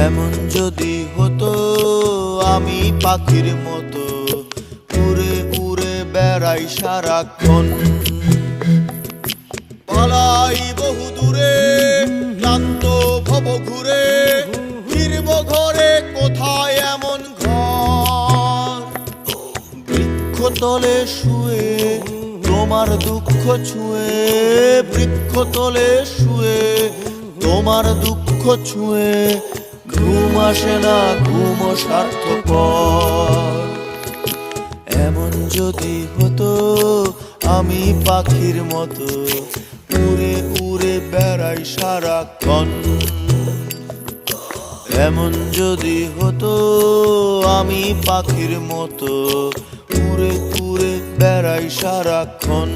এমন যদি হতো আমি পাখির মতো উড়ে উড়ে বেড়াই সারাক্ষণ, পালাই বহু দূরে ক্লান্ত ভব ঘুরে, ফিরব ঘরে কোথায় এমন ঘর। বৃক্ষতলে শুয়ে তোমার দুঃখ ছুঁয়ে, বৃক্ষতলে শুয়ে তোমার দুঃখ ছুঁয়ে, ঘুম আসে না ঘুম স্বার্থপর। এমন যদি হতো আমি পাখির মতো উড়ে উড়ে বেড়াই সারাক্ষণ, এমন যদি হতো আমি পাখির মতো উড়ে উড়ে বেড়াই সারাক্ষণ।